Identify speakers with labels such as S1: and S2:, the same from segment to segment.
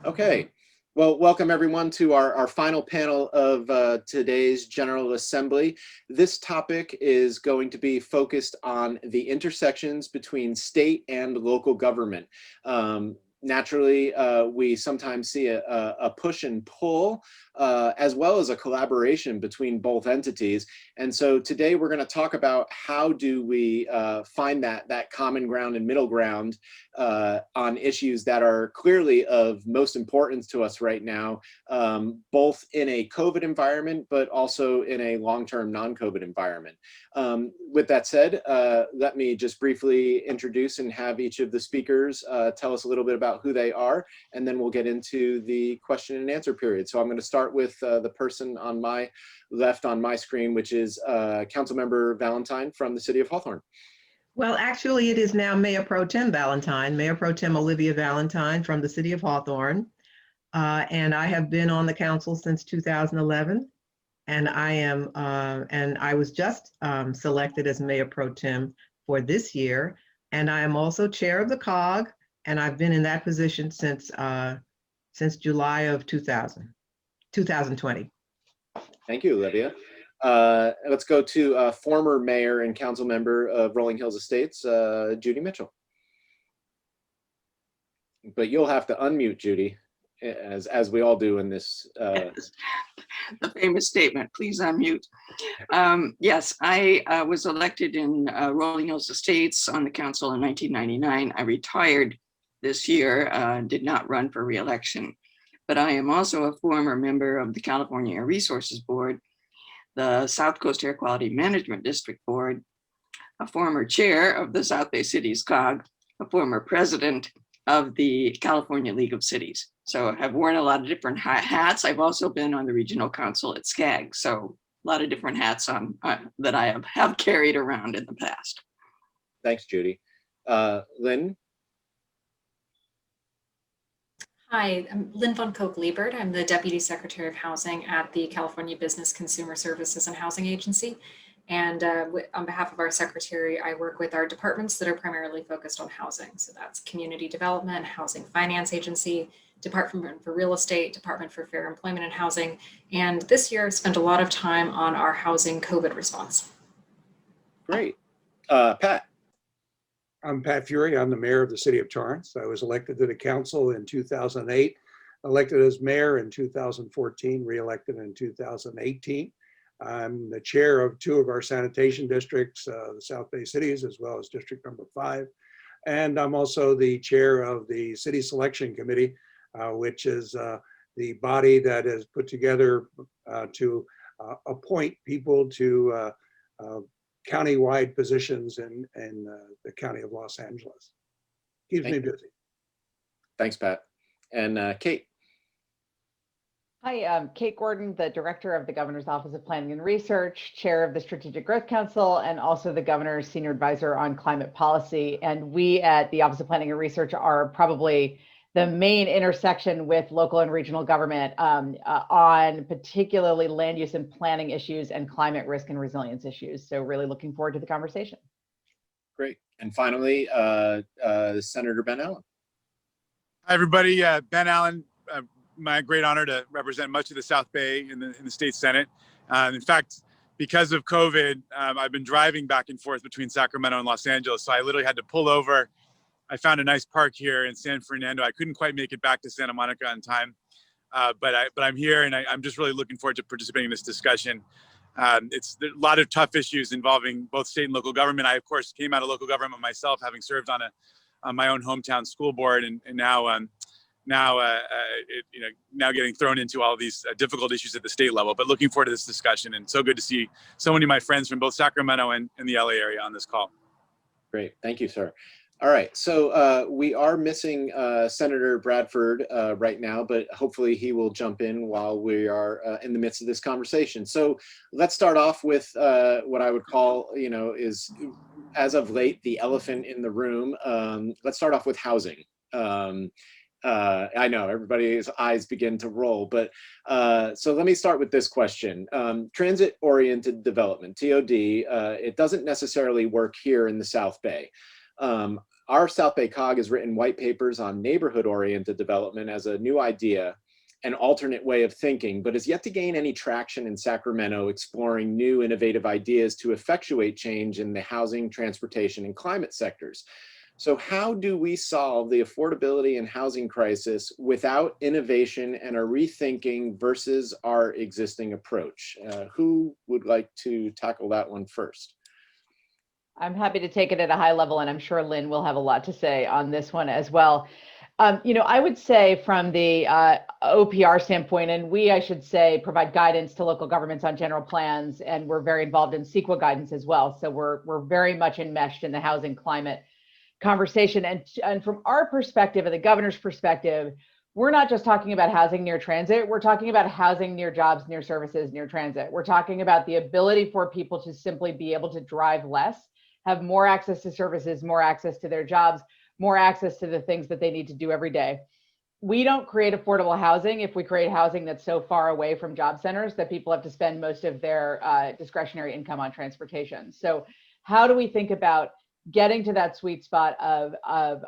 S1: Okay, well, welcome everyone to our final panel of today's General Assembly. This topic is going to be focused on the intersections between state and local government. Naturally, we sometimes see a push and pull, as well as a collaboration between both entities. And so today we're going to talk about how do we find that common ground and middle ground on issues that are clearly of most importance to us right now, both in a COVID environment, but also in a long-term non-COVID environment. With that said, let me just briefly introduce and have each of the speakers tell us a little bit about who they are, and then we'll get into the question and answer period. So I'm going to start with the person on my left on my screen, which is Councilmember Valentine from the city of Hawthorne.
S2: Well, actually, it is now Mayor Pro Tem Valentine, Mayor Pro Tem Olivia Valentine from the city of Hawthorne. And I have been on the council since 2011. And I was just selected as Mayor Pro Tem for this year. And I am also chair of the COG, and I've been in that position since July of 2020.
S1: Thank you, Olivia. Let's go to former mayor and council member of Rolling Hills Estates, Judy Mitchell. But you'll have to unmute, Judy, as we all do in this.
S3: The famous statement, please unmute. Yes, I was elected in Rolling Hills Estates on the council in 1999. I retired this year, did not run for re-election, but I am also a former member of the California Air Resources Board, the South Coast Air Quality Management District Board, a former chair of the South Bay Cities COG, a former president of the California League of Cities. So I've worn a lot of different hats. I've also been on the regional council at SCAG. So a lot of different hats on that I have carried around in the past.
S1: Thanks, Judy. Lynn?
S4: Hi, I'm Lynn von Koch-Liebert. I'm the Deputy Secretary of Housing at the California Business Consumer Services and Housing Agency. And on behalf of our secretary, I work with our departments that are primarily focused on housing. So that's Community Development, Housing Finance Agency, Department for Real Estate, Department for Fair Employment and Housing. And this year, I've spent a lot of time on our housing COVID response.
S1: Great. Pat?
S5: I'm Pat Furey. I'm the mayor of the city of Torrance. I was elected to the council in 2008, elected as mayor in 2014, re-elected in 2018. I'm the chair of two of our sanitation districts, the South Bay Cities, as well as District Number 5. And I'm also the chair of the City Selection Committee, which is the body that is put together to appoint people to county-wide positions in the county of Los Angeles. Keeps me busy.
S1: Thanks, Pat. And Kate?
S6: Hi, I'm Kate Gordon, the director of the Governor's Office of Planning and Research, chair of the Strategic Growth Council, and also the Governor's senior advisor on climate policy. And we at the Office of Planning and Research are probably the main intersection with local and regional government on particularly land use and planning issues and climate risk and resilience issues. So really looking forward to the conversation.
S1: Great. And finally, Senator Ben Allen.
S7: Hi, everybody. Ben Allen. My great honor to represent much of the South Bay in the state Senate. In fact, because of COVID, I've been driving back and forth between Sacramento and Los Angeles. So I literally had to pull over. I found a nice park here in San Fernando. I couldn't quite make it back to Santa Monica on time, but I'm here, and I'm just really looking forward to participating in this discussion. It's a lot of tough issues involving both state and local government. I, of course, came out of local government myself, having served on my own hometown school board, and now getting thrown into all these difficult issues at the state level, but looking forward to this discussion, and so good to see so many of my friends from both Sacramento and the LA area on this call.
S1: Great, thank you, sir. All right, so we are missing Senator Bradford right now, but hopefully he will jump in while we are in the midst of this conversation. So let's start off with what I would call, is as of late, the elephant in the room. Let's start off with housing. I know everybody's eyes begin to roll, but so let me start with this question. Transit-oriented development, TOD, it doesn't necessarily work here in the South Bay. Our South Bay COG has written white papers on neighborhood-oriented development as a new idea, an alternate way of thinking, but has yet to gain any traction in Sacramento, exploring new innovative ideas to effectuate change in the housing, transportation, and climate sectors. So how do we solve the affordability and housing crisis without innovation and a rethinking versus our existing approach? Who would like to tackle that one first?
S6: I'm happy to take it at a high level, and I'm sure Lynn will have a lot to say on this one as well. I would say from the OPR standpoint, and I should say, provide guidance to local governments on general plans, and we're very involved in CEQA guidance as well. So we're very much enmeshed in the housing climate conversation. And from our perspective and the governor's perspective, we're not just talking about housing near transit, we're talking about housing near jobs, near services, near transit. We're talking about the ability for people to simply be able to drive less, have more access to services, more access to their jobs, more access to the things that they need to do every day. We don't create affordable housing if we create housing that's so far away from job centers that people have to spend most of their discretionary income on transportation. So how do we think about getting to that sweet spot of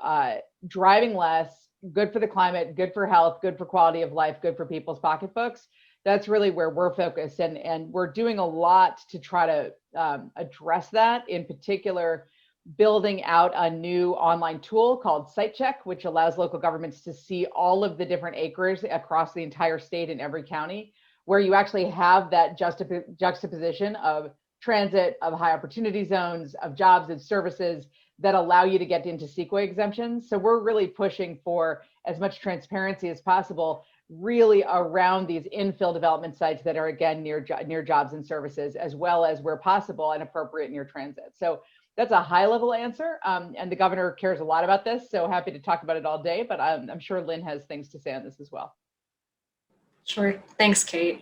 S6: driving less, good for the climate, good for health, good for quality of life, good for people's pocketbooks? That's really where we're focused. And we're doing a lot to try to address that, in particular, building out a new online tool called SiteCheck, which allows local governments to see all of the different acres across the entire state in every county, where you actually have that juxtaposition of transit, of high opportunity zones, of jobs and services that allow you to get into CEQA exemptions. So we're really pushing for as much transparency as possible, really around these infill development sites that are, again, near jobs and services, as well as where possible and appropriate near transit. So that's a high level answer. And the governor cares a lot about this, so happy to talk about it all day, but I'm sure Lynn has things to say on this as well.
S4: Sure, thanks, Kate.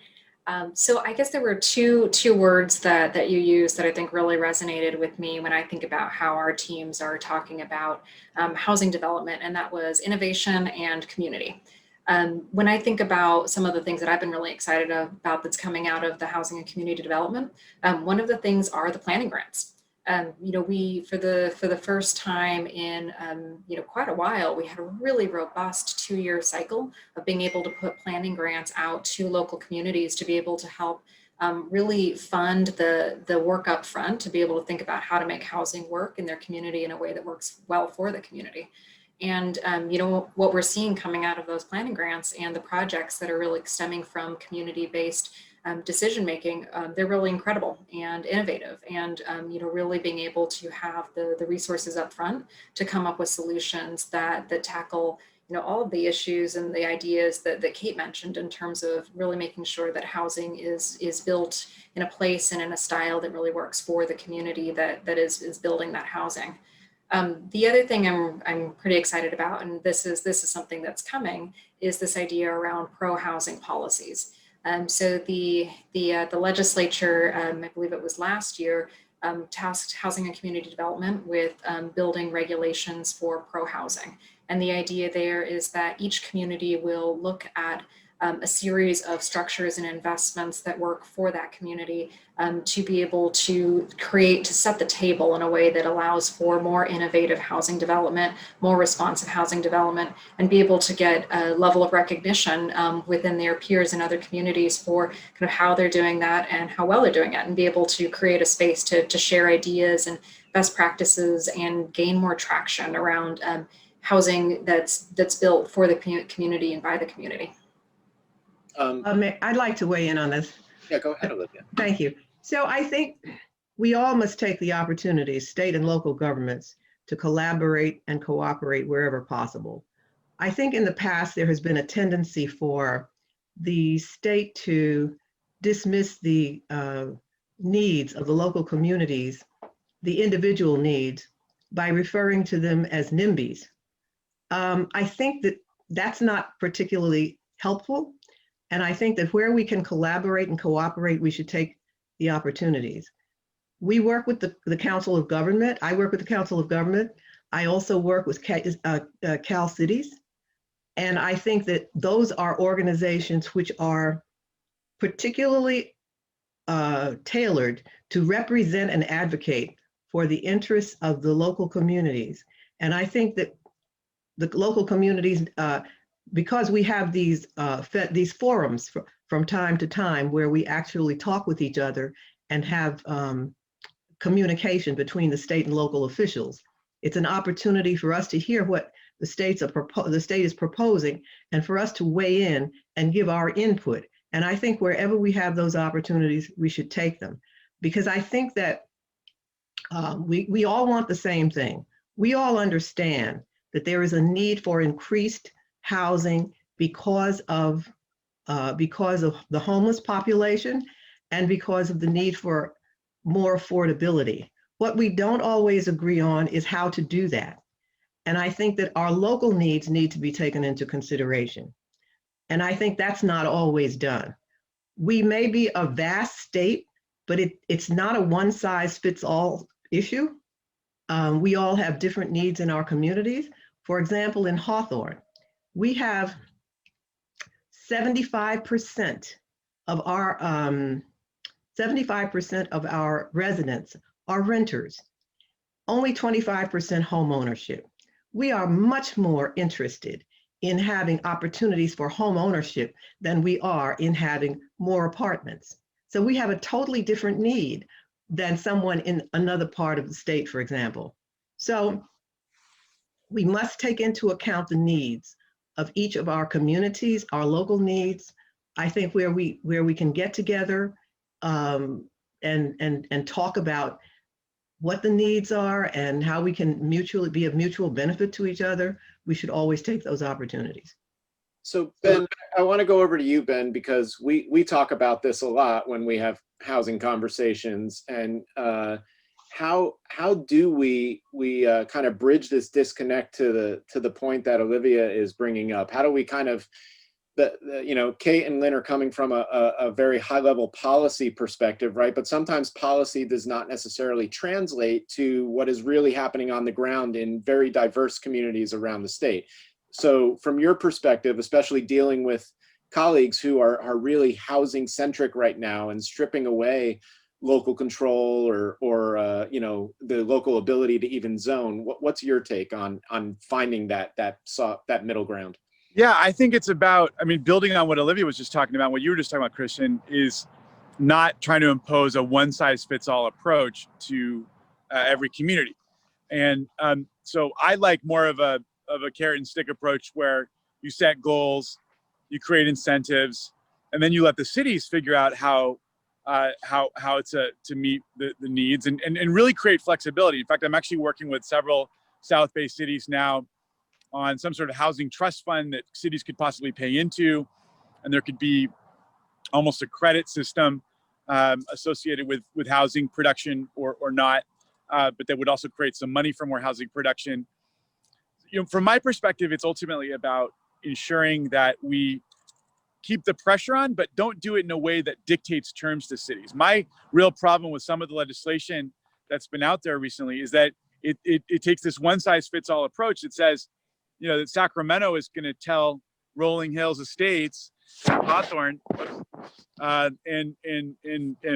S4: So I guess there were two words that you used that I think really resonated with me when I think about how our teams are talking about housing development, and that was innovation and community. When I think about some of the things that I've been really excited about that's coming out of the housing and community development, one of the things are the planning grants. We for the first time in quite a while, we had a really robust 2-year cycle of being able to put planning grants out to local communities to be able to help really fund the work up front, to be able to think about how to make housing work in their community in a way that works well for the community. And what we're seeing coming out of those planning grants and the projects that are really stemming from community-based decision making, they're really incredible and innovative, and really being able to have the resources up front to come up with solutions that tackle all of the issues and the ideas that Kate mentioned, in terms of really making sure that housing is built in a place and in a style that really works for the community that is building that housing. The other thing I'm pretty excited about, and this is something that's coming, is this idea around pro-housing policies. So the legislature, I believe it was last year, tasked Housing and Community Development with building regulations for pro-housing. And the idea there is that each community will look at a series of structures and investments that work for that community, to be able to set the table in a way that allows for more innovative housing development, more responsive housing development, and be able to get a level of recognition within their peers and other communities for kind of how they're doing that and how well they're doing it, and be able to create a space to share ideas and best practices and gain more traction around housing that's built for the community and by the community.
S2: I'd like to weigh in on this.
S1: Yeah, go ahead, Olivia.
S2: Thank you. So I think we all must take the opportunity, state and local governments, to collaborate and cooperate wherever possible. I think in the past, there has been a tendency for the state to dismiss the needs of the local communities, the individual needs, by referring to them as NIMBYs. I think that that's not particularly helpful. And I think that where we can collaborate and cooperate, we should take the opportunities. We work with the Council of Government. I work with the Council of Government. I also work with Cal Cities. And I think that those are organizations which are particularly tailored to represent and advocate for the interests of the local communities. And I think that the local communities, because we have these forums from time to time where we actually talk with each other and have communication between the state and local officials, it's an opportunity for us to hear what the state is proposing and for us to weigh in and give our input. And I think wherever we have those opportunities, we should take them, because I think that we all want the same thing. We all understand that there is a need for increased housing because of the homeless population and because of the need for more affordability. What we don't always agree on is how to do that. And I think that our local needs need to be taken into consideration. And I think that's not always done. We may be a vast state, but it's not a one-size-fits-all issue. We all have different needs in our communities. For example, in Hawthorne, we have 75% of our residents are renters, only 25% home ownership. We are much more interested in having opportunities for home ownership than we are in having more apartments. So we have a totally different need than someone in another part of the state, for example. So we must take into account the needs of each of our communities, our local needs. I think where we can get together and talk about what the needs are and how we can mutually be of mutual benefit to each other, we should always take those opportunities.
S1: So Ben, I want to go over to you, Ben, because we talk about this a lot when we have housing conversations, and how do we kind of bridge this disconnect to the point that Olivia is bringing up? How do we kind of Kate and Lynn are coming from a very high level policy perspective, right? But sometimes policy does not necessarily translate to what is really happening on the ground in very diverse communities around the state. So from your perspective, especially dealing with colleagues who are really housing centric right now and stripping away local control or the local ability to even zone, what's your take on finding that middle ground?
S7: Yeah, I think it's about, building on what Olivia was just talking about, what you were just talking about, Christian, is not trying to impose a one-size-fits-all approach to every community. And so I like more of a carrot and stick approach where you set goals, you create incentives, and then you let the cities figure out how to meet the needs and really create flexibility. In fact, I'm actually working with several South Bay cities now on some sort of housing trust fund that cities could possibly pay into, and there could be almost a credit system associated with housing production or not, but that would also create some money for more housing production. From my perspective, it's ultimately about ensuring that we keep the pressure on, but don't do it in a way that dictates terms to cities. My real problem with some of the legislation that's been out there recently is that it takes this one-size-fits-all approach that says, that Sacramento is going to tell Rolling Hills Estates, Hawthorne, and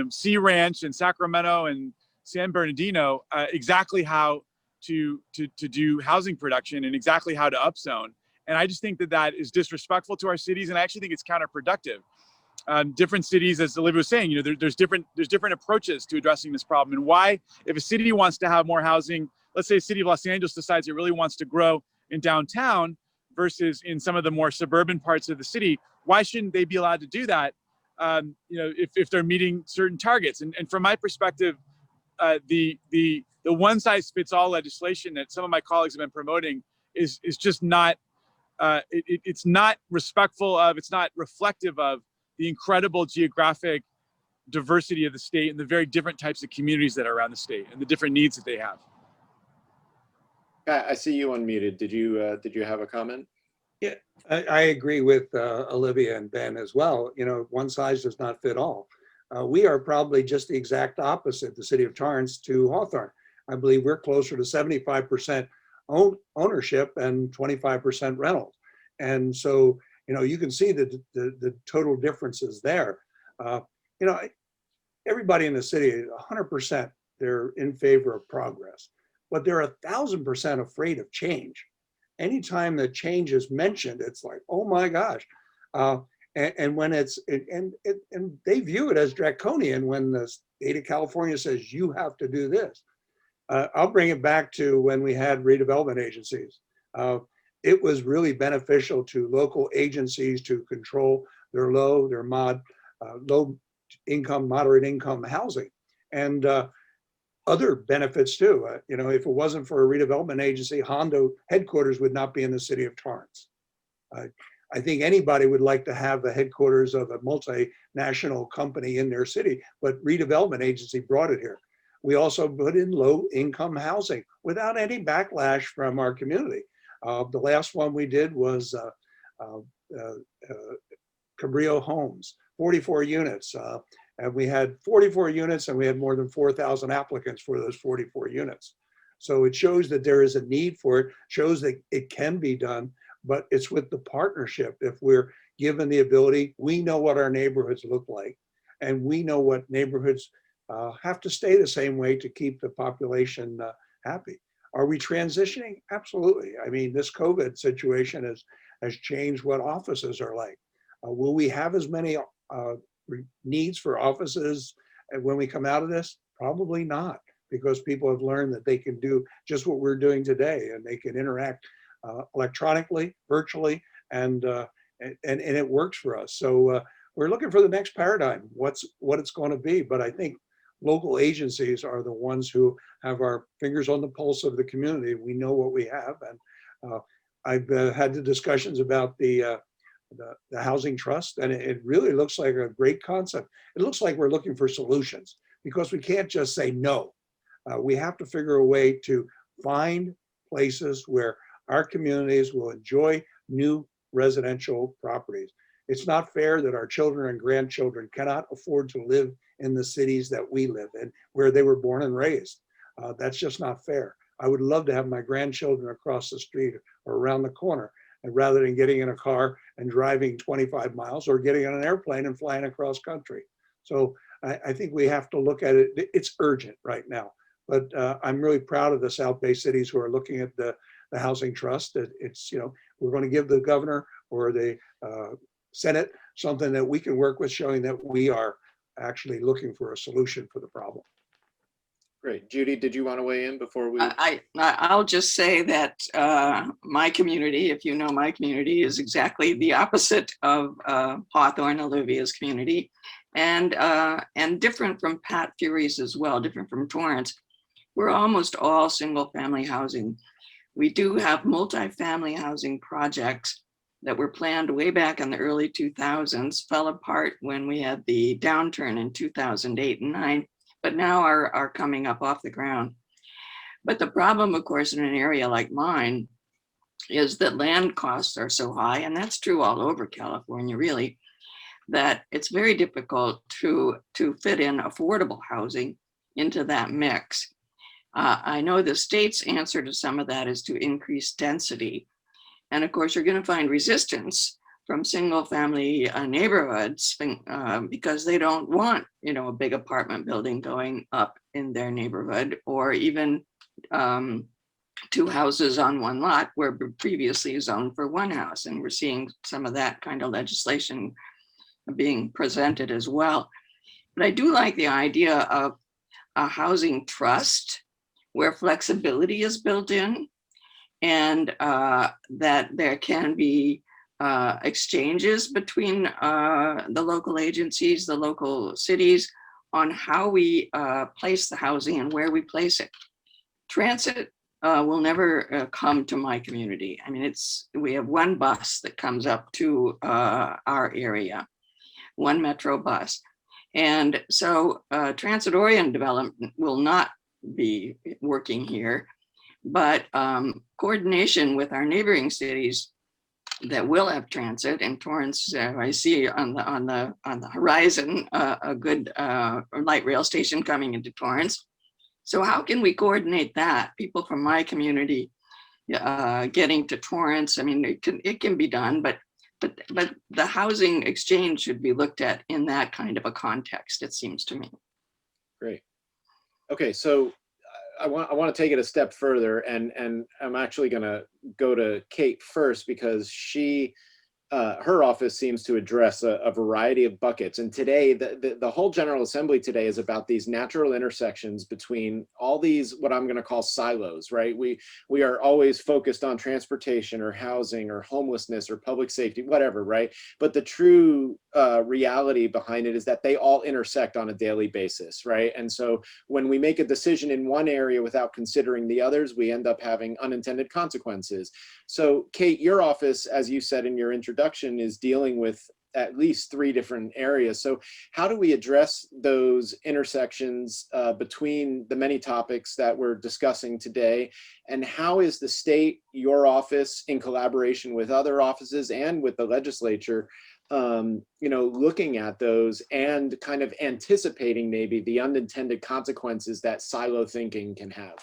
S7: Sea Ranch and Sacramento and San Bernardino exactly how to do housing production and exactly how to upzone. And I just think that is disrespectful to our cities, and I actually think it's counterproductive. Different cities, as Olivia was saying, there's different approaches to addressing this problem. And why, if a city wants to have more housing, let's say the city of Los Angeles decides it really wants to grow in downtown versus in some of the more suburban parts of the city, why shouldn't they be allowed to do that? If they're meeting certain targets. And from my perspective, the one-size-fits-all legislation that some of my colleagues have been promoting is just not. It's not respectful of. It's not reflective of the incredible geographic diversity of the state and the very different types of communities that are around the state and the different needs that they have.
S1: I see you unmuted. Did you have a comment?
S5: Yeah, I agree with Olivia and Ben as well. One size does not fit all. We are probably just the exact opposite, the city of Torrance to Hawthorne. I believe we're closer to 75% ownership and 25% rentals. And so, you can see the total differences there. Everybody in the city, 100%, they're in favor of progress. but they're 1,000% afraid of change. Anytime that change is mentioned, it's like, oh my gosh. And when and they view it as draconian when the state of California says you have to do this. I'll bring it back to when we had redevelopment agencies. It was really beneficial to local agencies to control their low income, moderate income housing, and other benefits too. If it wasn't for a redevelopment agency, Hondo headquarters would not be in the city of Torrance. I think anybody would like to have the headquarters of a multinational company in their city, but redevelopment agency brought it here. We also put in low income housing without any backlash from our community. The last one we did was Cabrillo Homes, 44 units. And we had 44 units and we had more than 4,000 applicants for those 44 units. So it shows that there is a need for it, shows that it can be done, but it's with the partnership. If we're given the ability, we know what our neighborhoods look like, and we know what neighborhoods have to stay the same way to keep the population happy. Are we transitioning? Absolutely. I mean, this COVID situation has changed what offices are like. Will we have as many needs for offices when we come out of this? Probably not, because people have learned that they can do just what we're doing today, and they can interact electronically, virtually, and it works for us. So we're looking for the next paradigm, what it's going to be. But I think local agencies are the ones who have our fingers on the pulse of the community. We know what we have, and I've had the discussions about the housing trust, and it really looks like a great concept. It looks like we're looking for solutions, because we can't just say no. We have to figure a way to find places where our communities will enjoy new residential properties. It's not fair that our children and grandchildren cannot afford to live in the cities that we live in, where they were born and raised. That's just not fair. I would love to have my grandchildren across the street or around the corner, and rather than getting in a car and driving 25 miles or getting on an airplane and flying across country. So I think we have to look at it. It's urgent right now, but I'm really proud of the South Bay cities who are looking at the housing trust. It's, we're going to give the governor or the Senate something that we can work with, showing that we are actually looking for a solution for the problem.
S1: Great. Judy, did you want to weigh in before we?
S3: I'll just say that my community, if you know my community, is exactly the opposite of Hawthorne, Olivia's community, and different from Pat Furey's as well, different from Torrance. We're almost all single family housing. We do have multi-family housing projects that were planned way back in the early 2000s, fell apart when we had the downturn in 2008 and 9, but now are coming up off the ground. But the problem, of course, in an area like mine is that land costs are so high, and that's true all over California, really, that it's very difficult to fit in affordable housing into that mix. I know the state's answer to some of that is to increase density. And of course, you're going to find resistance from single family neighborhoods because they don't want, a big apartment building going up in their neighborhood, or even 2 houses on one lot where previously zoned for 1 house. And we're seeing some of that kind of legislation being presented as well. But I do like the idea of a housing trust where flexibility is built in, and that there can be exchanges between the local agencies, the local cities, on how we place the housing and where we place it. Transit will never come to my community. I mean, we have 1 bus that comes up to our area, 1 metro bus. And so transit-oriented development will not be working here, but coordination with our neighboring cities that will have transit. And Torrance, I see on the horizon a good light rail station coming into Torrance. So how can we coordinate that? People from my community getting to Torrance. I mean, it can be done, but the housing exchange should be looked at in that kind of a context, it seems to me.
S1: Great. Okay, so I want to take it a step further, and I'm actually going to go to Kate first because her office seems to address a variety of buckets. And today, the whole General Assembly today is about these natural intersections between all these, what I'm going to call silos, right? We are always focused on transportation or housing or homelessness or public safety, whatever, right? But the true reality behind it is that they all intersect on a daily basis, right? And so when we make a decision in one area without considering the others, we end up having unintended consequences. So Kate, your office, as you said in your introduction, is dealing with at least 3 different areas. So how do we address those intersections between the many topics that we're discussing today? And how is the state, your office, in collaboration with other offices and with the legislature, looking at those and kind of anticipating maybe the unintended consequences that silo thinking can have?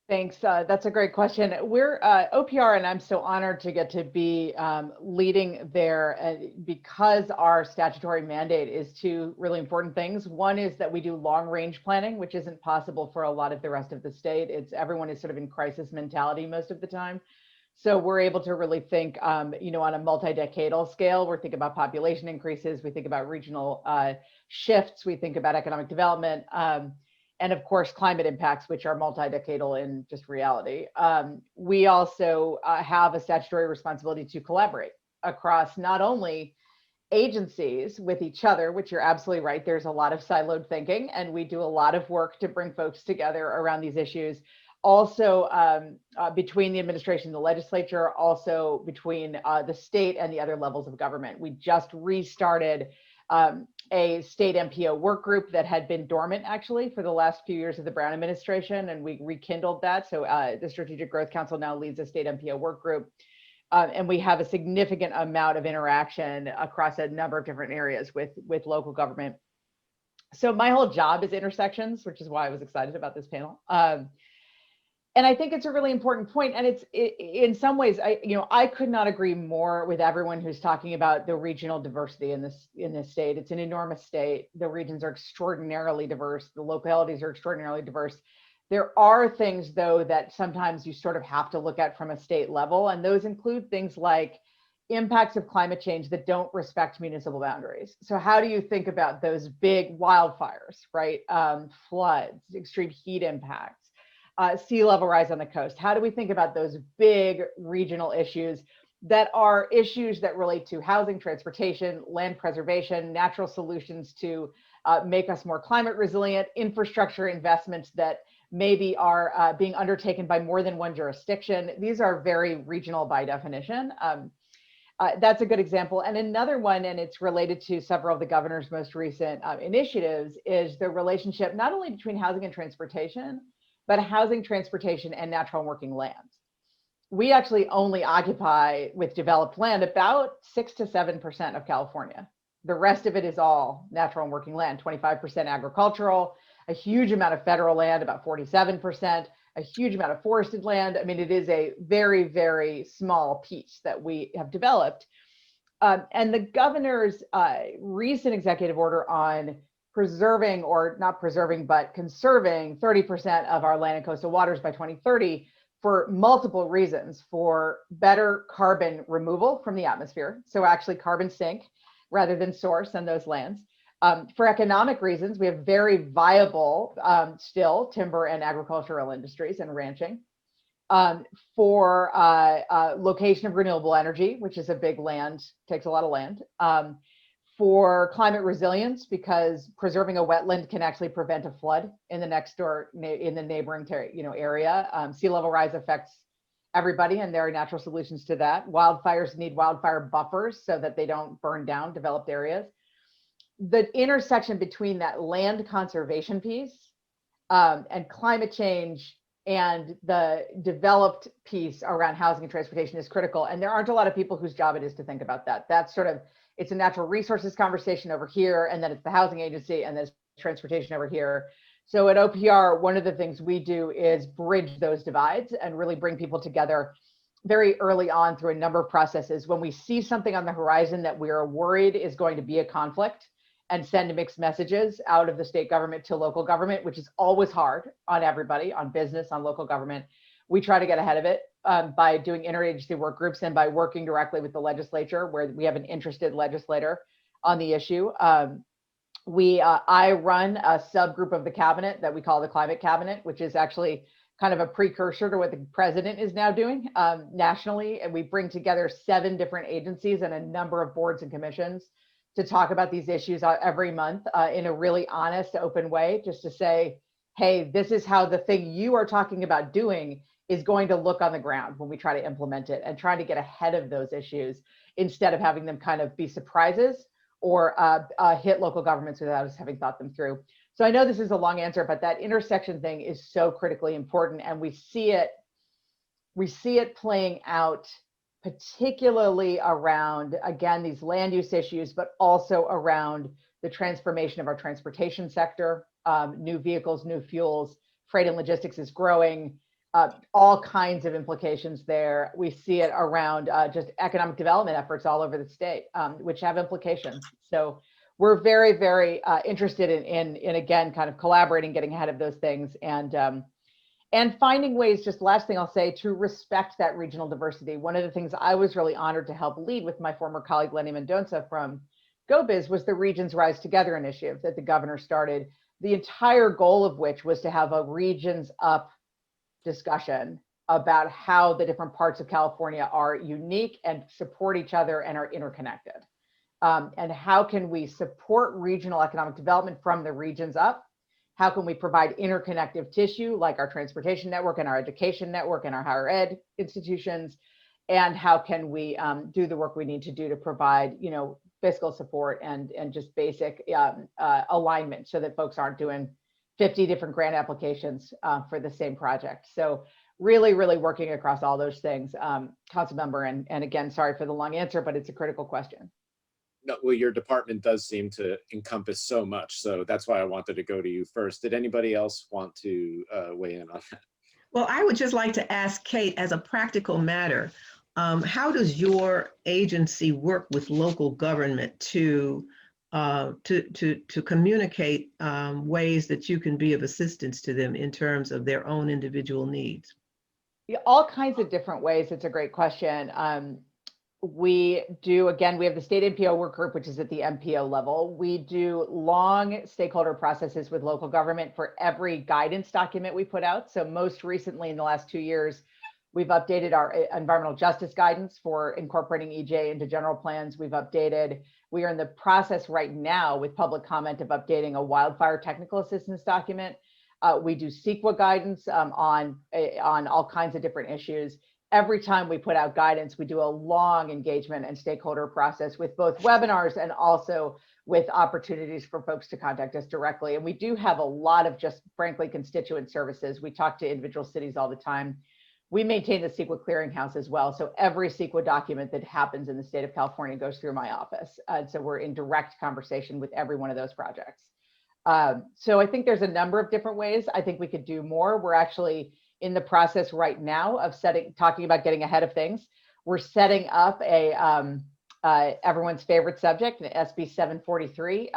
S6: Thanks. That's a great question. We're OPR, and I'm so honored to get to be leading there because our statutory mandate is 2 really important things. One is that we do long range planning, which isn't possible for a lot of the rest of the state. Everyone is sort of in crisis mentality most of the time. So we're able to really think, on a multi-decadal scale. We're thinking about population increases. We think about regional shifts. We think about economic development. And of course, climate impacts, which are multi-decadal in just reality. We also have a statutory responsibility to collaborate across not only agencies with each other, which you're absolutely right, there's a lot of siloed thinking, and we do a lot of work to bring folks together around these issues. Also between the administration and the legislature, also between the state and the other levels of government. We just restarted a state MPO work group that had been dormant actually for the last few years of the Brown administration, and we rekindled that. So the Strategic Growth Council now leads a state MPO work group, and we have a significant amount of interaction across a number of different areas with local government. So my whole job is intersections, which is why I was excited about this panel. And I think it's a really important point. And in some ways, I could not agree more with everyone who's talking about the regional diversity in this state. It's an enormous state. The regions are extraordinarily diverse. The localities are extraordinarily diverse. There are things, though, that sometimes you sort of have to look at from a state level. And those include things like impacts of climate change that don't respect municipal boundaries. So how do you think about those big wildfires, right? Floods, extreme heat impacts. Sea level rise on the coast. How do we think about those big regional issues that are issues that relate to housing, transportation, land preservation, natural solutions to make us more climate resilient, infrastructure investments that maybe are being undertaken by more than one jurisdiction? These are very regional by definition. That's a good example. And another one, and it's related to several of the governor's most recent initiatives, is the relationship not only between housing and transportation, but housing, transportation, and natural and working lands. We actually only occupy with developed land about 6 to 7% of California. The rest of it is all natural and working land, 25% agricultural, a huge amount of federal land, about 47%, a huge amount of forested land. I mean, it is a very, very small piece that we have developed. And the governor's recent executive order on preserving, or not preserving, but conserving 30% of our land and coastal waters by 2030 for multiple reasons: for better carbon removal from the atmosphere, so actually carbon sink rather than source on those lands. For economic reasons, we have very viable still timber and agricultural industries and ranching. For location of renewable energy, which is a big land, takes a lot of land. For climate resilience, because preserving a wetland can actually prevent a flood in the next door, in the neighboring area. Sea level rise affects everybody, and there are natural solutions to that. Wildfires need wildfire buffers so that they don't burn down developed areas. The intersection between that land conservation piece and climate change and the developed piece around housing and transportation is critical. And there aren't a lot of people whose job it is to think about that. That's sort of, it's a natural resources conversation over here, and then it's the housing agency, and there's transportation over here. So at OPR, one of the things we do is bridge those divides and really bring people together very early on through a number of processes. When we see something on the horizon that we are worried is going to be a conflict, and send mixed messages out of the state government to local government, which is always hard on everybody, on business, on local government. We try to get ahead of it by doing interagency work groups and by working directly with the legislature, where we have an interested legislator on the issue. I run a subgroup of the cabinet that we call the Climate Cabinet, which is actually kind of a precursor to what the president is now doing nationally. And we bring together 7 different agencies and a number of boards and commissions to talk about these issues every month in a really honest, open way, just to say, hey, this is how the thing you are talking about doing is going to look on the ground when we try to implement it, and trying to get ahead of those issues instead of having them kind of be surprises or hit local governments without us having thought them through. So I know this is a long answer, but that intersection thing is so critically important, and we see it playing out particularly around, again, these land use issues, but also around the transformation of our transportation sector, new vehicles, new fuels, freight and logistics is growing, all kinds of implications there. We see it around just economic development efforts all over the state, which have implications. So we're very, very interested in again, kind of collaborating, getting ahead of those things, and finding ways, just last thing I'll say, to respect that regional diversity. One of the things I was really honored to help lead with my former colleague, Lenny Mendoza from GoBiz, was the Regions Rise Together initiative that the governor started, the entire goal of which was to have a regions up discussion about how the different parts of California are unique and support each other and are interconnected. And how can we support regional economic development from the regions up? How can we provide interconnective tissue like our transportation network and our education network and our higher ed institutions? And how can we do the work we need to do to provide, fiscal support and just basic alignment so that folks aren't doing 50 different grant applications for the same project. So really, really working across all those things, Councilmember, and again, sorry for the long answer, but it's a critical question.
S1: No, well, your department does seem to encompass so much, so that's why I wanted to go to you first. Did anybody else want to weigh in on that?
S2: Well, I would just like to ask Kate, as a practical matter, how does your agency work with local government to communicate ways that you can be of assistance to them in terms of their own individual needs?
S6: Yeah, all kinds of different ways. It's a great question. We do, again, we have the state MPO work group, which is at the MPO level. We do long stakeholder processes with local government for every guidance document we put out. So most recently in the last 2 years, we've updated our environmental justice guidance for incorporating EJ into general plans. We are in the process right now with public comment of updating a wildfire technical assistance document. We do CEQA guidance on all kinds of different issues. Every time we put out guidance, we do a long engagement and stakeholder process with both webinars and also with opportunities for folks to contact us directly. And we do have a lot of just frankly constituent services. We talk to individual cities all the time. We maintain the CEQA clearinghouse as well. So every CEQA document that happens in the state of California goes through my office. So we're in direct conversation with every one of those projects. So I think there's a number of different ways. I think we could do more. We're actually in the process right now of talking about getting ahead of things. We're setting up everyone's favorite subject, an SB 743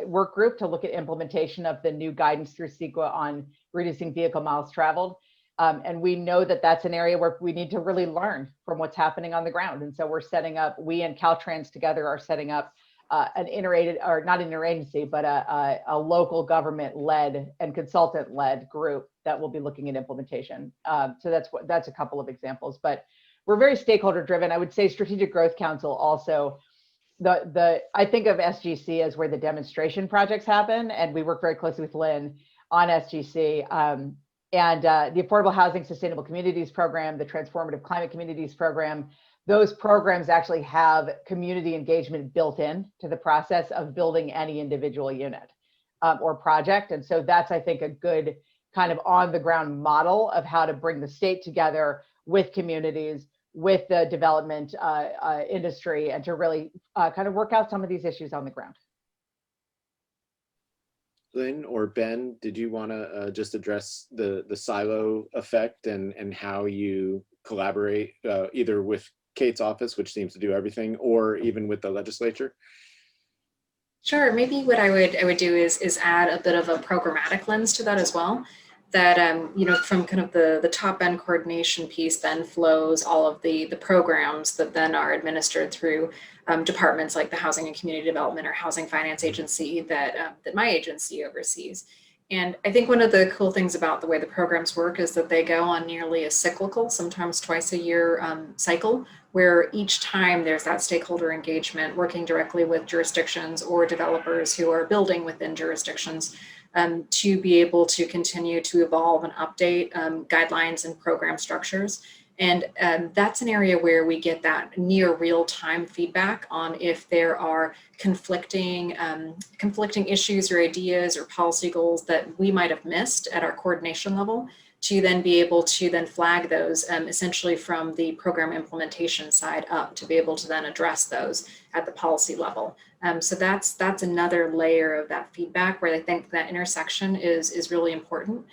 S6: work group to look at implementation of the new guidance through CEQA on reducing vehicle miles traveled. And we know that that's an area where we need to really learn from what's happening on the ground. And so we're setting up, we and Caltrans together are setting up an not an interagency, but a local government-led and consultant-led group that will be looking at implementation. So that's a couple of examples, but we're very stakeholder-driven. I would say Strategic Growth Council also, I think of SGC as where the demonstration projects happen, and we work very closely with Lynn on SGC. And the Affordable Housing Sustainable Communities Program, the Transformative Climate Communities Program, those programs actually have community engagement built in to the process of building any individual unit or project. And so that's, I think, a good kind of on the ground model of how to bring the state together with communities, with the development industry, and to really kind of work out some of these issues on the ground.
S1: Lynn or Ben, did you want to just address the silo effect and how you collaborate either with Kate's office, which seems to do everything, or even with the legislature?
S4: Sure. Maybe what I would do is add a bit of a programmatic lens to that as well. That from kind of the top end coordination piece then flows all of the programs that then are administered through departments like the Housing and Community Development or Housing Finance Agency that my agency oversees. And I think one of the cool things about the way the programs work is that they go on nearly a cyclical, sometimes twice a year cycle, where each time there's that stakeholder engagement, working directly with jurisdictions or developers who are building within jurisdictions to be able to continue to evolve and update guidelines and program structures. And that's an area where we get that near real-time feedback on if there are conflicting issues or ideas or policy goals that we might have missed at our coordination level, to then be able to then flag those essentially from the program implementation side up, to be able to then address those at the policy level. So that's another layer of that feedback where I think that intersection is really important.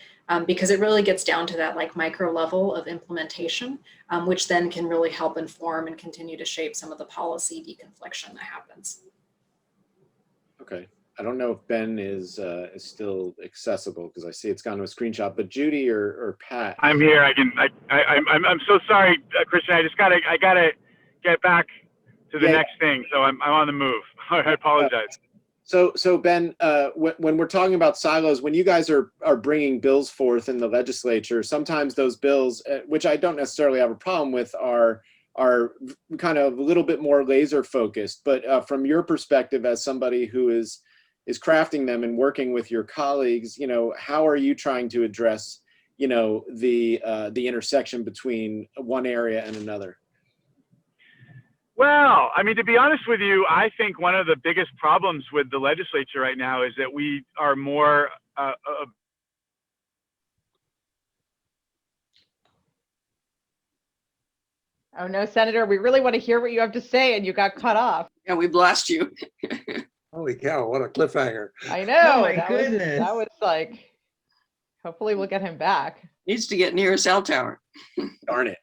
S4: Because it really gets down to that like micro level of implementation, which then can really help inform and continue to shape some of the policy deconfliction that happens.
S1: Okay, I don't know if Ben is still accessible because I see it's gone to a screenshot, but Judy or Pat.
S7: I'm here. I'm so sorry, Christian. I gotta get back to the next thing. So I'm on the move. I apologize.
S1: So Ben, when we're talking about silos, when you guys are bringing bills forth in the legislature, sometimes those bills, which I don't necessarily have a problem with, are kind of a little bit more laser focused. But from your perspective, as somebody who is crafting them and working with your colleagues, how are you trying to address, the intersection between one area and another?
S7: Well, I mean, to be honest with you, I think one of the biggest problems with the legislature right now is that we are more
S6: Oh no, Senator, we really want to hear what you have to say, and you got cut off.
S3: Yeah, we've lost you.
S5: Holy cow, what a cliffhanger.
S6: I know.
S2: Oh my goodness.
S6: That was like, hopefully we'll get him back.
S3: Needs to get near a cell tower.
S1: Darn it.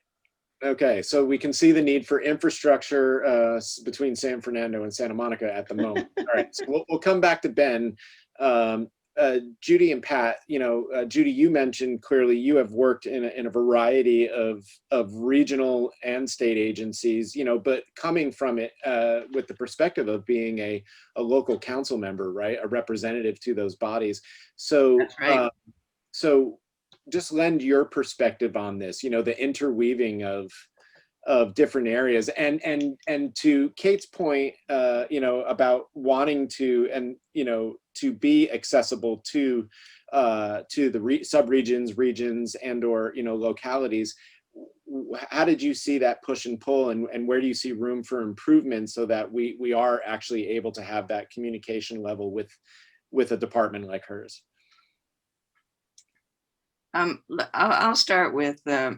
S1: Okay, so we can see the need for infrastructure between San Fernando and Santa Monica at the moment. All right, so we'll come back to Ben. Judy and Pat, Judy, you mentioned clearly you have worked in a variety of regional and state agencies, but coming from it with the perspective of being a local council member, right, a representative to those bodies. So,
S3: That's right.
S1: So just lend your perspective on this, the interweaving of different areas, and to Kate's point, about wanting to, and to be accessible to the sub-regions, regions, and or localities. How did you see that push and pull, and where do you see room for improvement so that we are actually able to have that communication level with a department like hers?
S3: I'll start with that.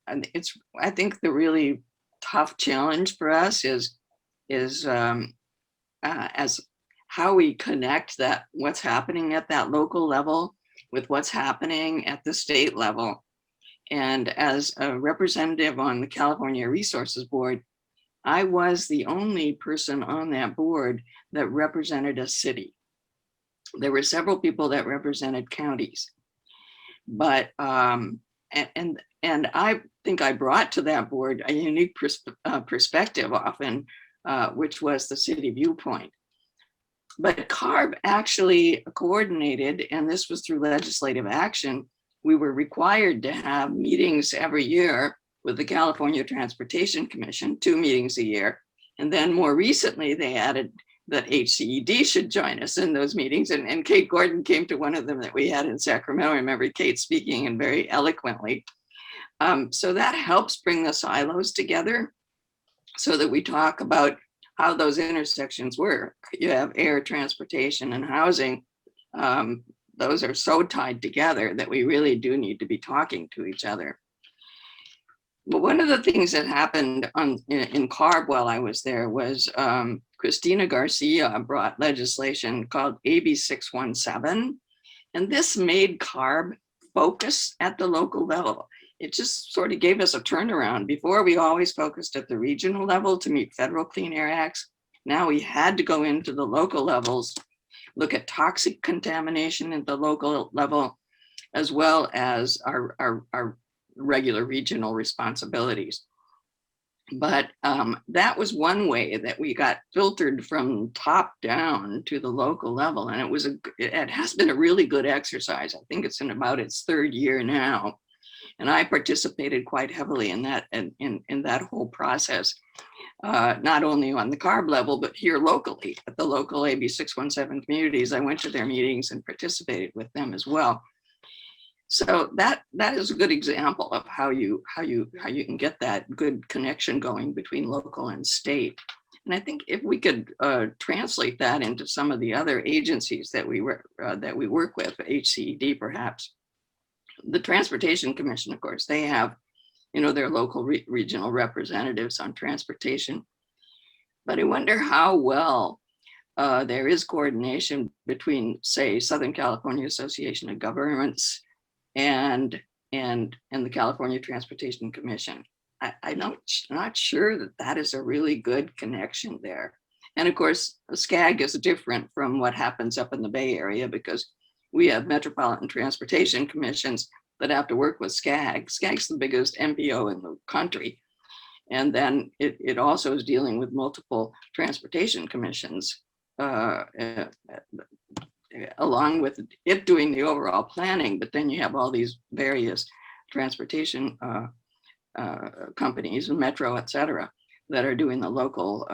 S3: I think the really tough challenge for us is as how we connect that what's happening at that local level with what's happening at the state level. And as a representative on the California Resources Board, I was the only person on that board that represented a city. There were several people that represented counties. But and I think I brought to that board a unique perspective often, which was the city viewpoint. But CARB actually coordinated, and this was through legislative action. We were required to have meetings every year with the California Transportation Commission, 2 meetings a year. And then more recently, they added that HCED should join us in those meetings. And Kate Gordon came to one of them that we had in Sacramento. I remember Kate speaking and very eloquently. So that helps bring the silos together so that we talk about how those intersections work. You have air, transportation, and housing. Those are so tied together that we really do need to be talking to each other. But one of the things that happened in CARB while I was there was Cristina Garcia brought legislation called AB 617, and this made CARB focus at the local level. It just sort of gave us a turnaround. Before, we always focused at the regional level to meet federal Clean Air Acts, Now we had to go into the local levels, look at toxic contamination at the local level, as well as our regular regional responsibilities. But that was one way that we got filtered from top down to the local level. And it has been a really good exercise. I think it's in about its third year now. And I participated quite heavily in that, in that whole process, not only on the CARB level, but here locally at the local AB 617 communities. I went to their meetings and participated with them as well. So that is a good example of how you can get that good connection going between local and state. And I think if we could translate that into some of the other agencies that we work with, HCED perhaps, the Transportation Commission, of course, they have, you know, their local regional representatives on transportation. But I wonder how well there is coordination between, say, Southern California Association of Governments and the California Transportation Commission. I'm not sure that that is a really good connection there. And of course, SCAG is different from what happens up in the Bay Area because we have Metropolitan Transportation Commissions that have to work with SCAG. SCAG's the biggest MPO in the country. And then it also is dealing with multiple transportation commissions, along with it doing the overall planning, but then you have all these various transportation companies, Metro, et cetera, that are doing the local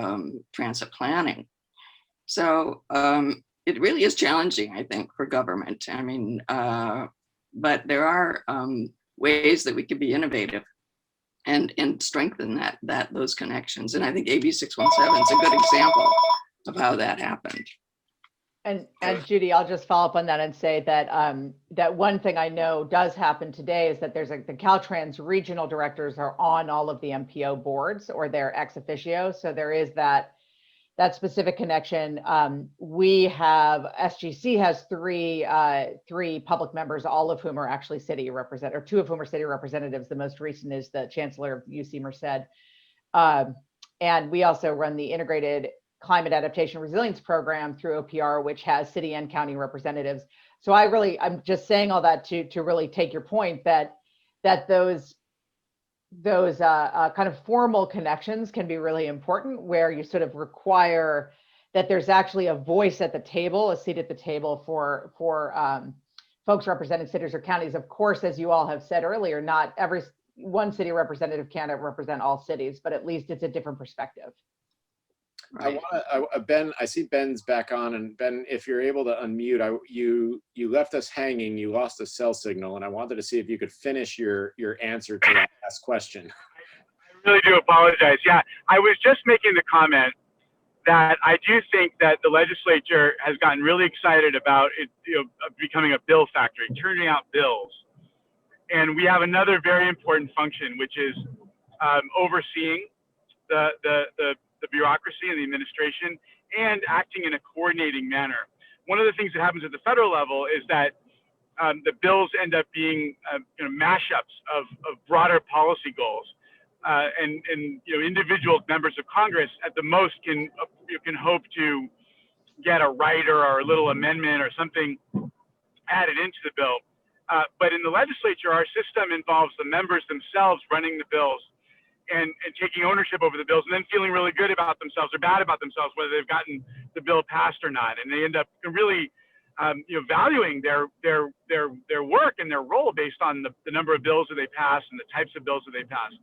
S3: transit planning. So it really is challenging, I think, for government. I mean, but there are ways that we can be innovative and strengthen those connections. And I think AB 617 is a good example of how that happened.
S6: And Judy, I'll just follow up on that and say that that one thing I know does happen today is that there's the Caltrans regional directors are on all of the MPO boards, or they're ex officio. So there is that specific connection. We have, SGC has three public members, all of whom are actually city representatives, or two of whom are city representatives. The most recent is the Chancellor of UC Merced. And we also run the Integrated Climate Adaptation Resilience Program through OPR, which has city and county representatives. So I'm just saying all that to really take your point that those kind of formal connections can be really important, where you sort of require that there's actually a voice at the table, a seat at the table for folks representing cities or counties. Of course, as you all have said earlier, not every one city representative can represent all cities, but at least it's a different perspective.
S3: Right.
S1: Ben, I see Ben's back on, and Ben, if you're able to unmute, you left us hanging. You lost a cell signal, and I wanted to see if you could finish your answer to that last question.
S7: I really do apologize. Yeah, I was just making the comment that I do think that the legislature has gotten really excited about it, becoming a bill factory, turning out bills. And we have another very important function, which is overseeing the bureaucracy and the administration and acting in a coordinating manner. One of the things that happens at the federal level is that the bills end up being mashups of broader policy goals. And individual members of Congress at the most can hope to get a rider or a little amendment or something added into the bill. But in the legislature, our system involves the members themselves running the bills and taking ownership over the bills, and then feeling really good about themselves or bad about themselves, whether they've gotten the bill passed or not. And they end up really valuing their work and their role based on the number of bills that they pass and the types of bills that they pass.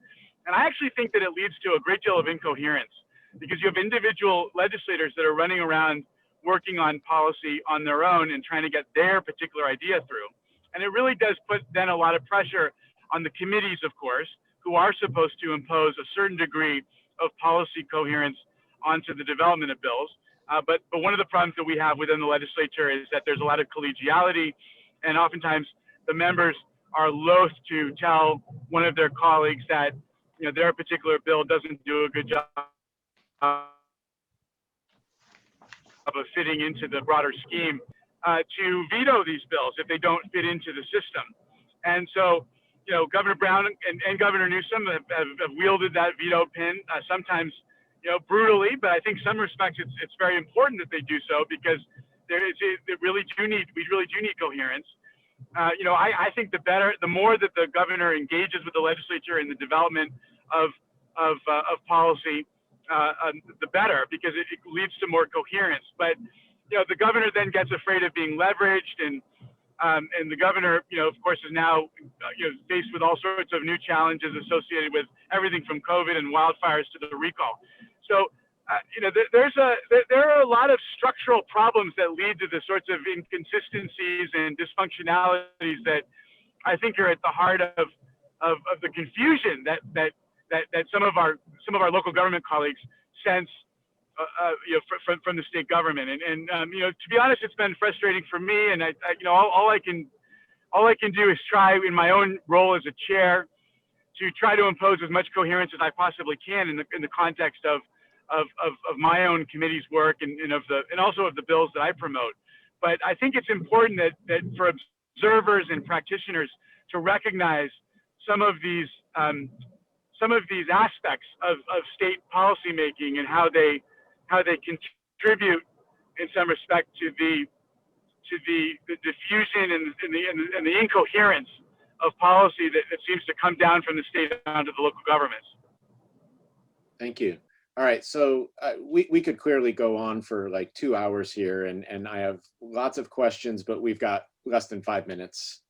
S7: And I actually think that it leads to a great deal of incoherence, because you have individual legislators that are running around working on policy on their own and trying to get their particular idea through. And it really does put then a lot of pressure on the committees, of course, who are supposed to impose a certain degree of policy coherence onto the development of bills. But one of the problems that we have within the legislature is that there's a lot of collegiality, and oftentimes the members are loath to tell one of their colleagues that their particular bill doesn't do a good job of fitting into the broader scheme, to veto these bills if they don't fit into the system. And so, Governor Brown and Governor Newsom have wielded that veto pin. Sometimes, brutally, but I think some respects it's very important that they do so, because we really do need coherence. I think the more that the governor engages with the legislature in the development of policy, the better, because it leads to more coherence. But the governor then gets afraid of being leveraged, and the governor, of course, is now faced with all sorts of new challenges associated with everything from COVID and wildfires to the recall. So, there are a lot of structural problems that lead to the sorts of inconsistencies and dysfunctionalities that I think are at the heart of the confusion that some of our local government colleagues sense, from the state government. And to be honest, it's been frustrating for me. And all I can do is try, in my own role as a chair, to try to impose as much coherence as I possibly can in the context of my own committee's work and also of the bills that I promote. But I think it's important that for observers and practitioners to recognize some of these aspects of state policymaking and how they contribute in some respect to the diffusion and the incoherence of policy that seems to come down from the state onto the local governments.
S1: Thank you. All right, so we could clearly go on for like 2 hours here, and I have lots of questions, but we've got less than 5 minutes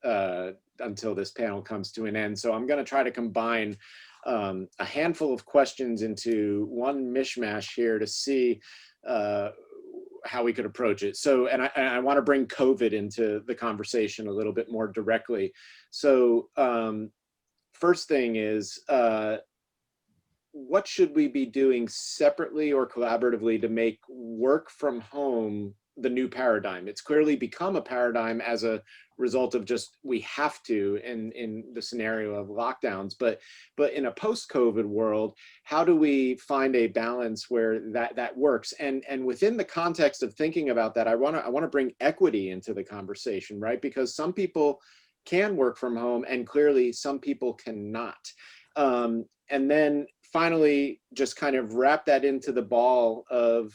S1: until this panel comes to an end. So I'm going to try to combine a handful of questions into one mishmash here to see how we could approach it. So, and I want to bring COVID into the conversation a little bit more directly. So first thing is, what should we be doing separately or collaboratively to make work from home the new paradigm? It's clearly become a paradigm as a result of just, we have to in the scenario of lockdowns, but in a post-COVID world, how do we find a balance where that works? And within the context of thinking about that, I want to bring equity into the conversation, right? Because some people can work from home and clearly some people cannot. And then finally, just kind of wrap that into the ball of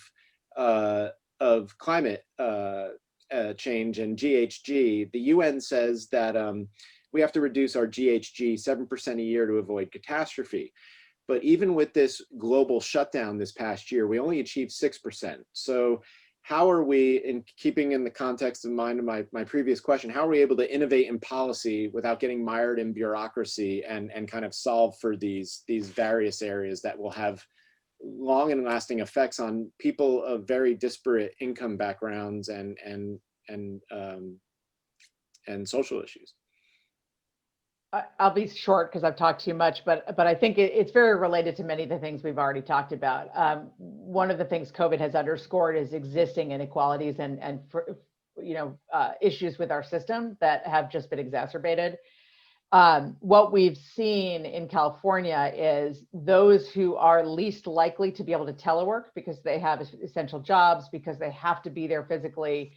S1: climate change and GHG. The UN says that we have to reduce our GHG 7% a year to avoid catastrophe. But even with this global shutdown this past year, we only achieved 6%. So how are we, in keeping in the context of mind of my previous question, how are we able to innovate in policy without getting mired in bureaucracy and kind of solve for these various areas that will have long and lasting effects on people of very disparate income backgrounds and social issues?
S6: I'll be short because I've talked too much, but I think it's very related to many of the things we've already talked about. One of the things COVID has underscored is existing inequalities and issues with our system that have just been exacerbated. What we've seen in California is those who are least likely to be able to telework because they have essential jobs, because they have to be there physically,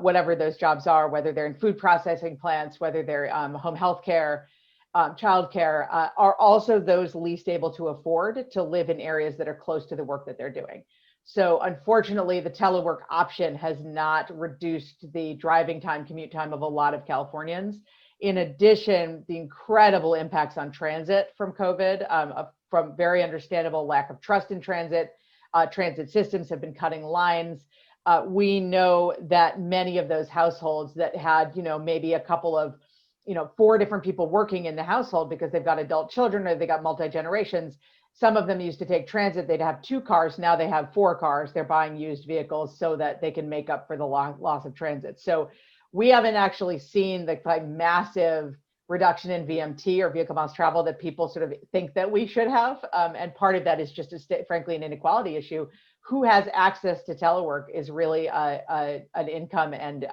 S6: whatever those jobs are, whether they're in food processing plants, whether they're home health care, childcare, are also those least able to afford to live in areas that are close to the work that they're doing. So unfortunately, the telework option has not reduced the driving time, commute time of a lot of Californians. In addition, the incredible impacts on transit from COVID, from very understandable lack of trust in transit. Transit systems have been cutting lines. We know that many of those households that had, maybe a couple of, 4 different people working in the household because they've got adult children or they got multi-generations. Some of them used to take transit. They'd have 2 cars. Now they have 4 cars. They're buying used vehicles so that they can make up for the loss of transit. So we haven't actually seen the massive reduction in VMT or vehicle miles travel that people sort of think that we should have. And part of that is just, frankly, an inequality issue. Who has access to telework is really an income and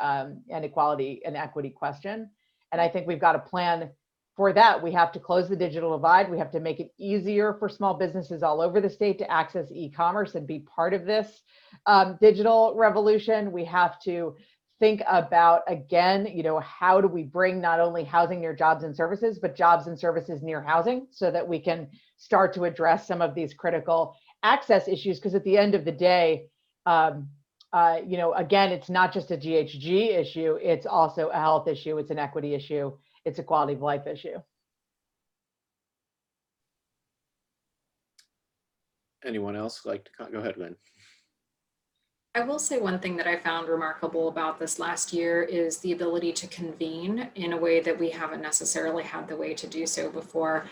S6: equality and equity question. And I think we've got a plan for that. We have to close the digital divide. We have to make it easier for small businesses all over the state to access e-commerce and be part of this digital revolution. We have to think about, again, how do we bring not only housing near jobs and services, but jobs and services near housing so that we can start to address some of these critical access issues, because at the end of the day, again, it's not just a GHG issue, it's also a health issue, it's an equity issue, it's a quality of life issue.
S1: Anyone else like to go ahead, Lynn?
S4: I will say one thing that I found remarkable about this last year is the ability to convene in a way that we haven't necessarily had the way to do so before.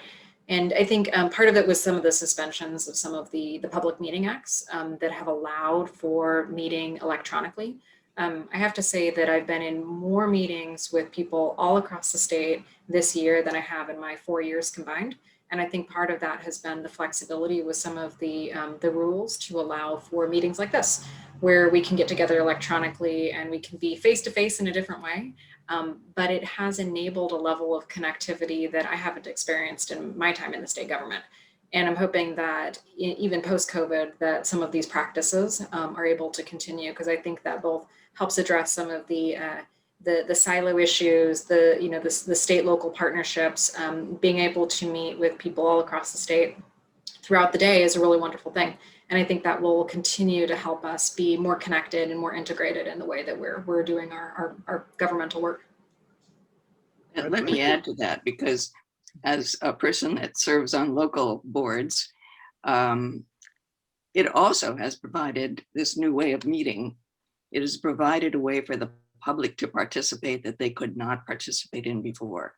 S4: And I think part of it was some of the suspensions of some of the public meeting acts that have allowed for meeting electronically. I have to say that I've been in more meetings with people all across the state this year than I have in my 4 years combined. And I think part of that has been the flexibility with some of the rules to allow for meetings like this, where we can get together electronically and we can be face-to-face in a different way. But it has enabled a level of connectivity that I haven't experienced in my time in the state government. And I'm hoping that even post-COVID, that some of these practices are able to continue, because I think that both helps address some of the silo issues, the state local partnerships, being able to meet with people all across the state throughout the day is a really wonderful thing. And I think that will continue to help us be more connected and more integrated in the way that we're doing our governmental work.
S3: And let me add to that, because as a person that serves on local boards, it also has provided this new way of meeting. It has provided a way for the public to participate that they could not participate in before.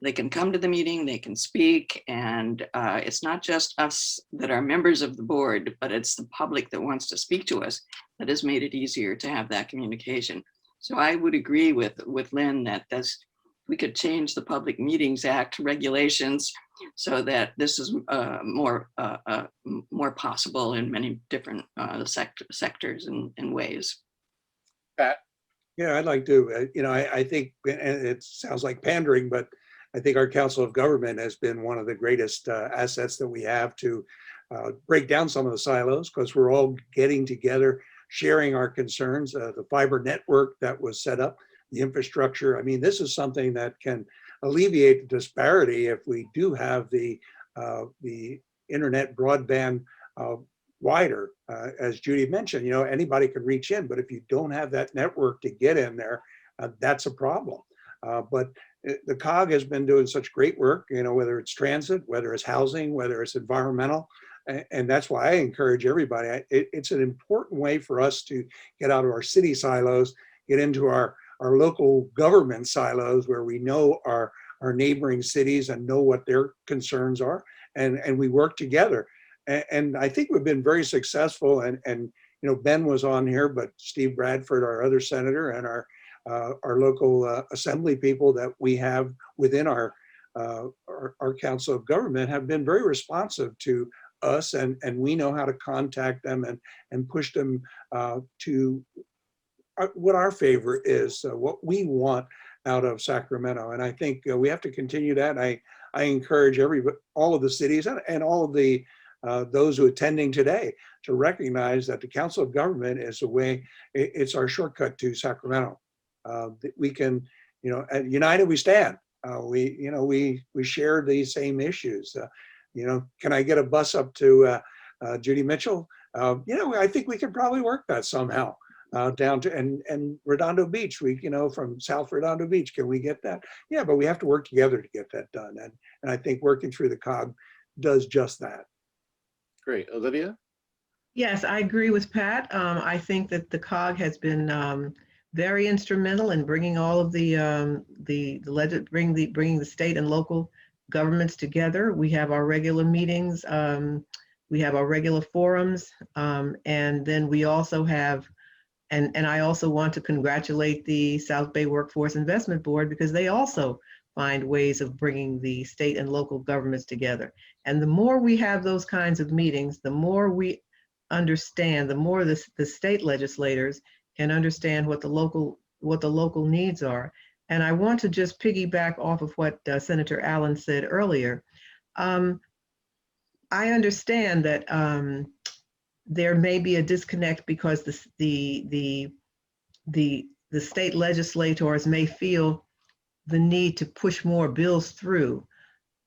S3: They can come to the meeting, they can speak, and it's not just us that are members of the board, but it's the public that wants to speak to us that has made it easier to have that communication. So I would agree with Lynn that we could change the Public Meetings Act regulations so that this is more possible in many different sectors and ways.
S1: Pat?
S5: Yeah, I'd like to, I think, and it sounds like pandering, but I think our Council of Government has been one of the greatest assets that we have to break down some of the silos, because we're all getting together, sharing our concerns, the fiber network that was set up, the infrastructure. I mean, this is something that can alleviate the disparity if we do have the internet broadband wider. As Judy mentioned, anybody can reach in, but if you don't have that network to get in there, that's a problem. But the COG has been doing such great work, whether it's transit, whether it's housing, whether it's environmental. And that's why I encourage everybody. It's an important way for us to get out of our city silos, get into our local government silos where we know our neighboring cities and know what their concerns are. And we work together. And I think we've been very successful. And Ben was on here, but Steve Bradford, our other senator, and our local assembly people that we have within our Council of Government have been very responsive to us, and we know how to contact them and push them to what our favor is, what we want out of Sacramento. And I think we have to continue that. I encourage all of the cities and all of the those who are attending today to recognize that the Council of Government is a way, it's our shortcut to Sacramento. We can, united we stand. We share these same issues. Can I get a bus up to Judy Mitchell? I think we could probably work that somehow down to and Redondo Beach. From South Redondo Beach, can we get that? Yeah, but we have to work together to get that done. And I think working through the COG does just that.
S1: Great. Olivia?
S2: Yes, I agree with Pat. I think that the COG has been very instrumental in bringing all of bringing the state and local governments together. We have our regular meetings, we have our regular forums, and then we also have, and I also want to congratulate the South Bay Workforce Investment Board, because they also find ways of bringing the state and local governments together. And the more we have those kinds of meetings, the more we understand, the more the state legislators can understand what the local needs are. And I want to just piggyback off of what Senator Allen said earlier. I understand that there may be a disconnect because the state legislators may feel the need to push more bills through.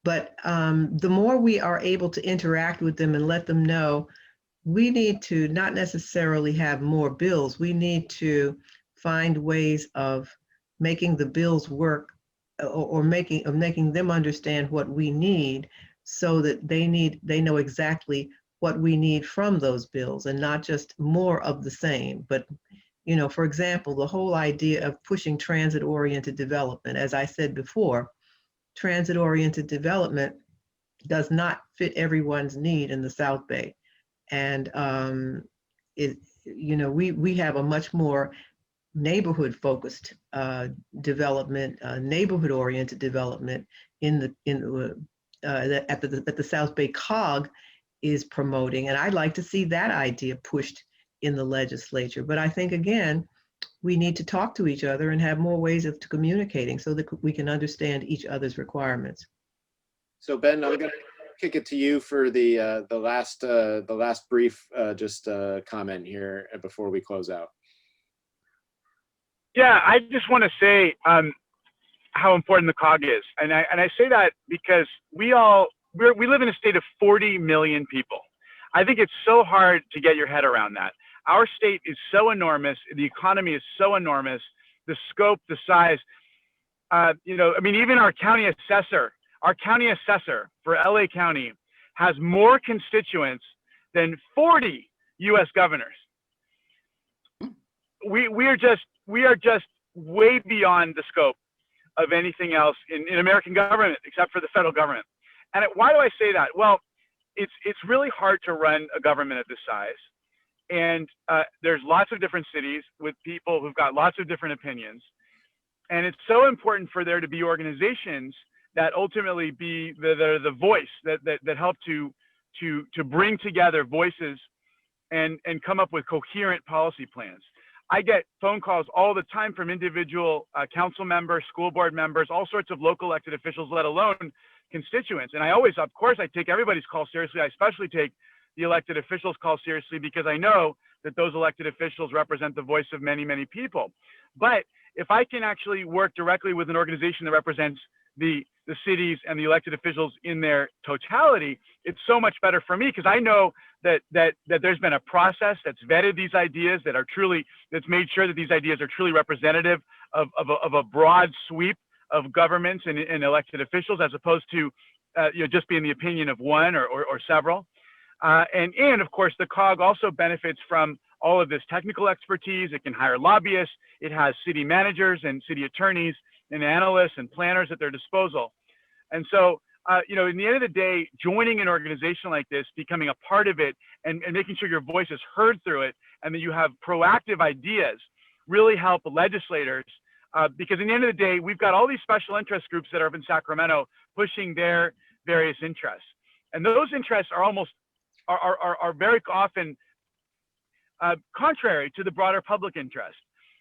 S2: But the more we are able to interact with them and let them know we need to not necessarily have more bills. We need to find ways of making the bills work, or making them understand what we need, so that they know exactly what we need from those bills, and not just more of the same. But, you know, for example, the whole idea of pushing transit-oriented development, as I said before, transit-oriented development does not fit everyone's need in the South Bay. And we have a much more neighborhood-focused development, neighborhood-oriented development that the South Bay COG is promoting, and I'd like to see that idea pushed in the legislature. But I think, again, we need to talk to each other and have more ways of communicating so that we can understand each other's requirements.
S1: So Ben, I'm going to kick it to you for the last brief comment here before we close out.
S7: Yeah, I just want to say how important the COG is, and I say that because we live in a state of 40 million people. I think it's so hard to get your head around that. Our state is so enormous. The economy is so enormous. The scope, the size. Even our county assessor for LA County has more constituents than 40 U.S. governors. We are just way beyond the scope of anything else in American government, except for the federal government. And why do I say that? Well, it's really hard to run a government of this size. And there's lots of different cities with people who've got lots of different opinions. And it's so important for there to be organizations that ultimately be the voice that help to bring together voices and come up with coherent policy plans. I get phone calls all the time from individual council members, school board members, all sorts of local elected officials, let alone constituents. And I always, of course, I take everybody's call seriously. I especially take the elected officials' call seriously, because I know that those elected officials represent the voice of many, many people. But if I can actually work directly with an organization that represents the cities and the elected officials in their totality, it's so much better for me, because I know that there's been a process that's vetted these ideas, that's made sure that these ideas are truly representative of a broad sweep of governments and elected officials, as opposed to just being the opinion of one or several. And of course, the COG also benefits from all of this technical expertise. It can hire lobbyists. It has city managers and city attorneys and analysts and planners at their disposal. And so, in the end of the day, joining an organization like this, becoming a part of it, and making sure your voice is heard through it, and that you have proactive ideas, really help legislators. Because in the end of the day, we've got all these special interest groups that are up in Sacramento pushing their various interests. And those interests are very often contrary to the broader public interest.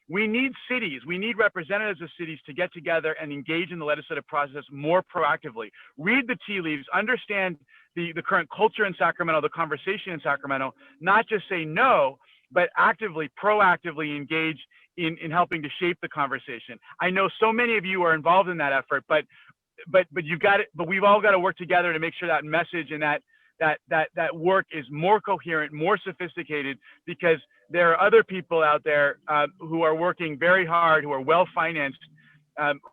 S7: We need cities, we need representatives of cities to get together and engage in the legislative process more proactively. Read the tea leaves, understand the current culture in Sacramento, the conversation in Sacramento, not just say no, but actively, proactively engage in helping to shape the conversation. I know so many of you are involved in that effort, but you've got it, but we've all got to work together to make sure that message and that work is more coherent, more sophisticated, because there are other people out there who are working very hard, who are well financed,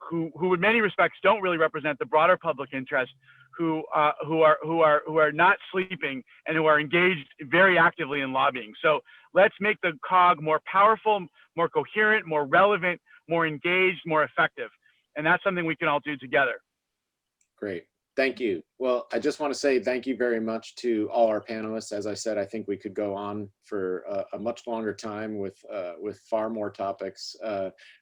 S7: who in many respects don't really represent the broader public interest, who are not sleeping and who are engaged very actively in lobbying. So let's make the COG more powerful, more coherent, more relevant, more engaged, more effective. And that's something we can all do together.
S1: Great. Thank you. Well, I just want to say thank you very much to all our panelists. As I said, I think we could go on for a much longer time with far more topics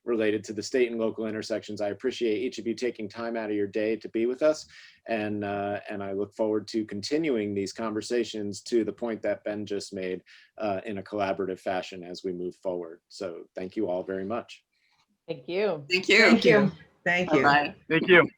S1: related to the state and local intersections. I appreciate each of you taking time out of your day to be with us, and I look forward to continuing these conversations to the point that Ben just made in a collaborative fashion as we move forward. So thank you all very much.
S6: Thank you.
S3: Thank you.
S2: Thank you. Thank you.
S3: Bye-bye.
S7: Thank you.